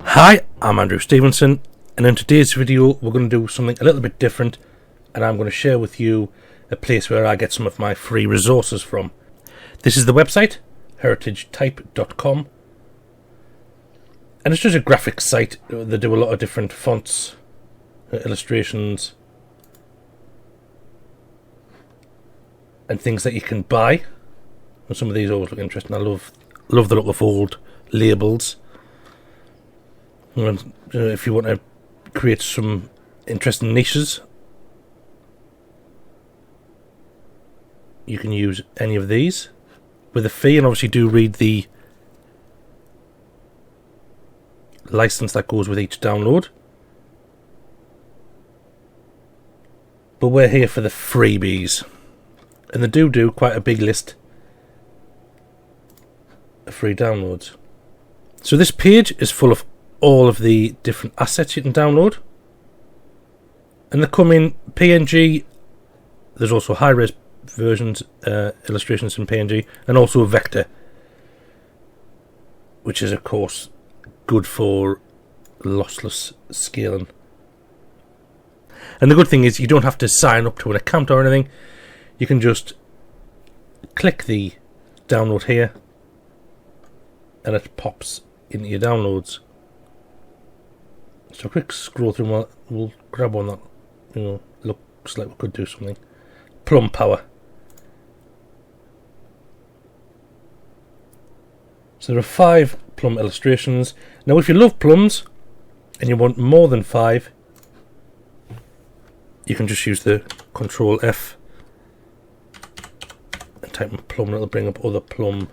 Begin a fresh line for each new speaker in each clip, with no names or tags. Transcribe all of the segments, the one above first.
Hi, I'm Andrew Stevenson, and in today's video we're going to do something a little bit different, and I'm going to share with you a place where I get some of my free resources from. This is the website, heritagetype.com, and it's just a graphics site. They do a lot of different fonts, illustrations, and things that you can buy. And some of these always look interesting. I love the look of old labels. And, if you want to create some interesting niches, you can use any of these with a fee, and obviously do read the license that goes with each download. But we're here for the freebies, and they do quite a big list of free downloads. So this page is full of all of the different assets you can download, and they come in PNG. There's also high-res versions, illustrations in PNG, and also a vector, which is of course good for lossless scaling. And the good thing is you don't have to sign up to an account or anything. You can just click the download here and it pops into your downloads. So a quick scroll through, we'll grab one that looks like we could do something. Plum Power. So there are 5 plum illustrations. Now if you love plums and you want more than 5, you can just use the Control F and type in plum, and it'll bring up other plum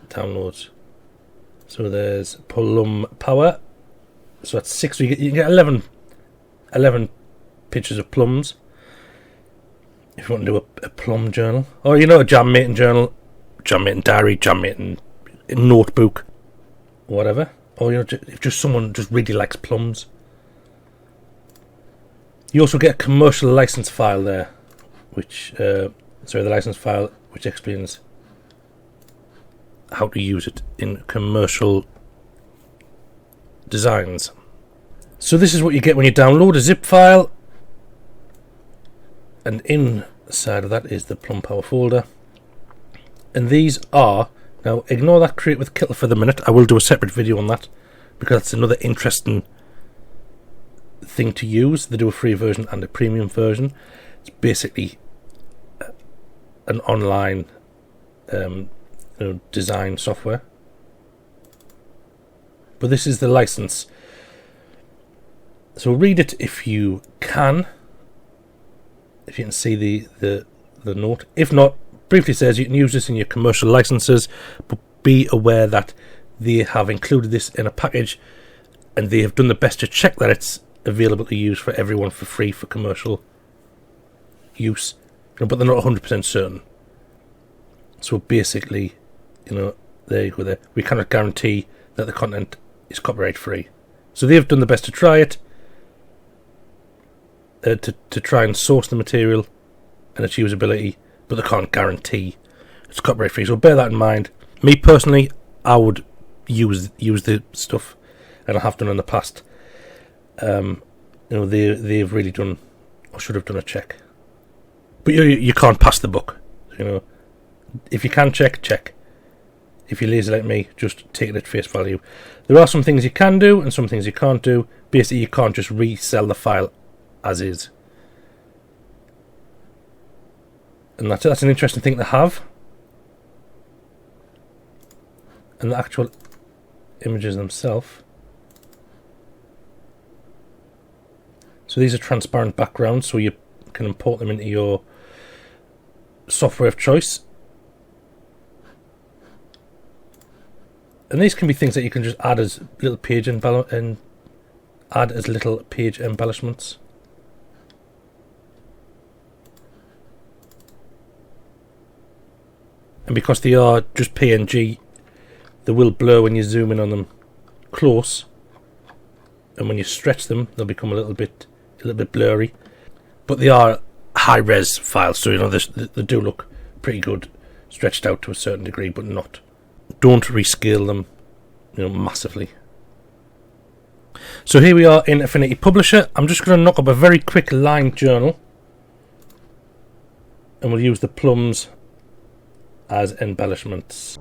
downloads. So there's Plum Power. So that's 6. So you can get 11 pictures of plums. If you want to do a plum journal, or a jam making journal, jam making diary, jam making notebook, whatever. Or if just someone just really likes plums. You also get a commercial license file there, which the license file which explains how to use it in commercial designs. So this is what you get when you download a zip file, and inside of that is the Plum Power folder. And these are, now ignore that create with Kittle for the minute, I will do a separate video on that because that's another interesting thing to use. They do a free version and a premium version. It's basically an online design software, but this is the license, so read it if you can see the note. If not, briefly says you can use this in your commercial licenses, but be aware that they have included this in a package and they have done the best to check that it's available to use for everyone for free for commercial use, but they're not 100% certain. So basically, there you go there. We cannot guarantee that the content is copyright free. So they've done the best to try it, to try and source the material and its usability, but they can't guarantee it's copyright free. So bear that in mind. Me personally, I would use the stuff, and I have done in the past. They've really done, or should have done, a check. But you can't pass the buck. If you can check. If you're lazy like me, just take it at face value. There are some things you can do and some things you can't do. Basically, you can't just resell the file as is. And that's an interesting thing to have. And the actual images themselves. So these are transparent backgrounds, so you can import them into your software of choice. And these can be things that you can just add as little page embellishments. And because they are just PNG, they will blur when you zoom in on them close, and when you stretch them, they'll become a little bit blurry. But they are high-res files, so they do look pretty good, stretched out to a certain degree, but not don't rescale them, massively. So here we are in Affinity Publisher. I'm just going to knock up a very quick line journal, and we'll use the plums as embellishments.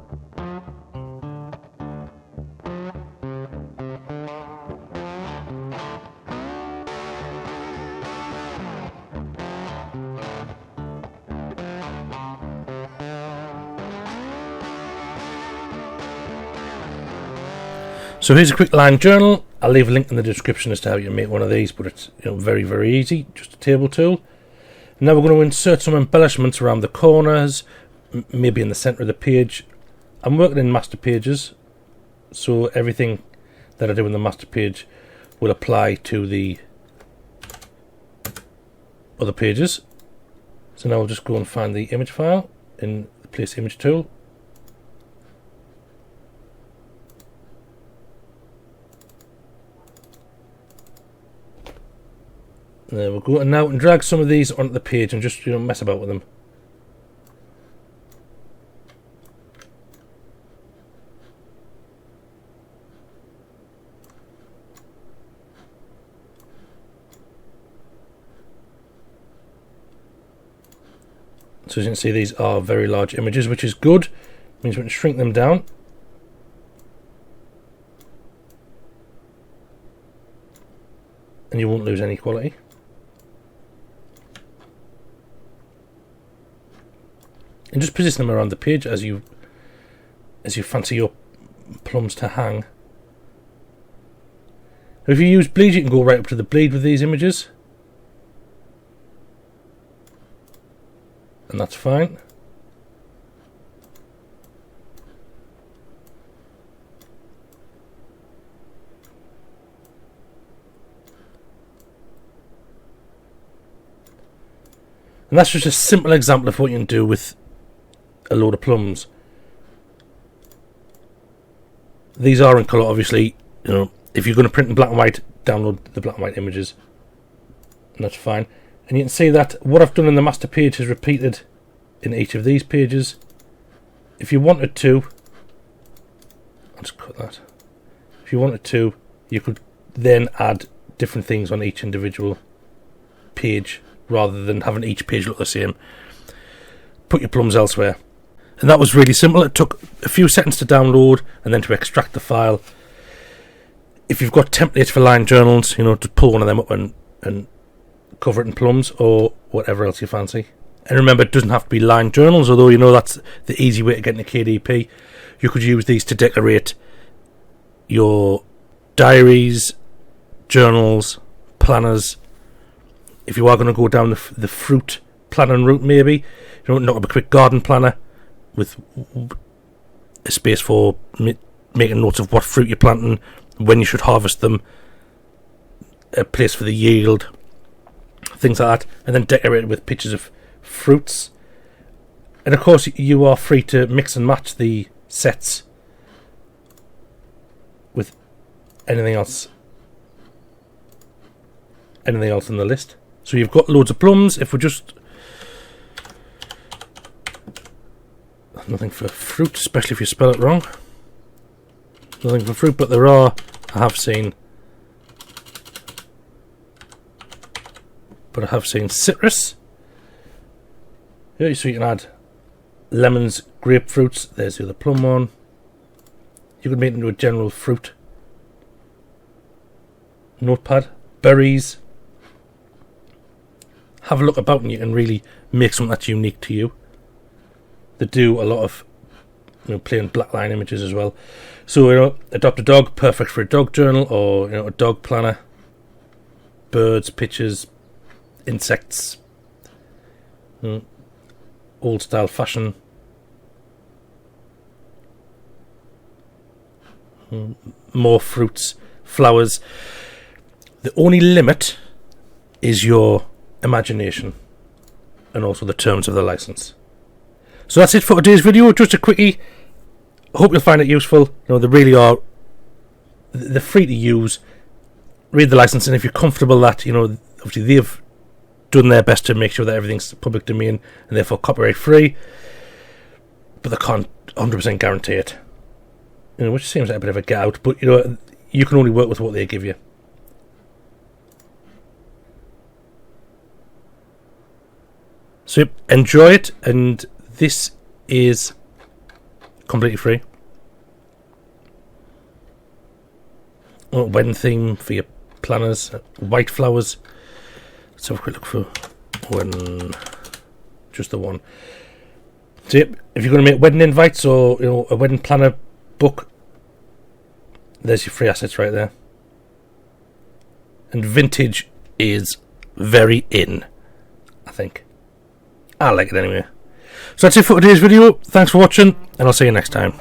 So here's a quick line journal. I'll leave a link in the description as to how you make one of these, but it's very, very easy, just a table tool. Now we're going to insert some embellishments around the corners, maybe in the centre of the page. I'm working in master pages, so everything that I do in the master page will apply to the other pages. So now I'll just go and find the image file in the Place Image tool. There we go, and now and drag some of these onto the page and just mess about with them. So as you can see, these are very large images, which is good. Means we can shrink them down. And you won't lose any quality. And just position them around the page as you fancy your plums to hang. If you use bleed, you can go right up to the bleed with these images, and that's fine. And that's just a simple example of what you can do with a load of plums. These are in colour, obviously. If you're going to print in black and white, download the black and white images, and that's fine. And you can see that what I've done in the master page is repeated in each of these pages. If you wanted to, I'll just cut that. If you wanted to, you could then add different things on each individual page rather than having each page look the same. Put your plums elsewhere. And that was really simple. It took a few seconds to download and then to extract the file. If you've got templates for line journals, to pull one of them up and cover it in plums or whatever else you fancy. And remember, it doesn't have to be line journals, although that's the easy way to get into KDP. You could use these to decorate your diaries, journals, planners. If you are going to go down the fruit planning route, maybe knock up a quick garden planner with a space for making notes of what fruit you're planting, when you should harvest them, a place for the yield, things like that, and then decorate it with pictures of fruits. And of course, you are free to mix and match the sets with anything else in the list. So you've got loads of plums. If we're just nothing for fruit, especially if you spell it wrong. Nothing for fruit, but there are, I have seen citrus. Yeah, so you can add lemons, grapefruits. There's the other plum one. You can make it into a general fruit notepad. Berries. Have a look about and you can really make something that's unique to you. They do a lot of plain black line images as well. So adopt a dog, perfect for a dog journal or a dog planner. Birds, pictures, insects, old style fashion, more fruits, flowers. The only limit is your imagination and also the terms of the license. So that's it for today's video. Just a quickie. I hope you'll find it useful. They really are. They're free to use. Read the license, and if you're comfortable that obviously they've done their best to make sure that everything's public domain and therefore copyright free, but they can't 100% guarantee it. which seems like a bit of a get out, but you can only work with what they give you. So yep, enjoy it, and this is completely free. Wedding theme for your planners, white flowers. Let's have a quick look for wedding, just the one. So yep, if you're going to make wedding invites or a wedding planner book, there's your free assets right there. And vintage is very in, I think. I like it anyway. So that's it for today's video. Thanks for watching, and I'll see you next time.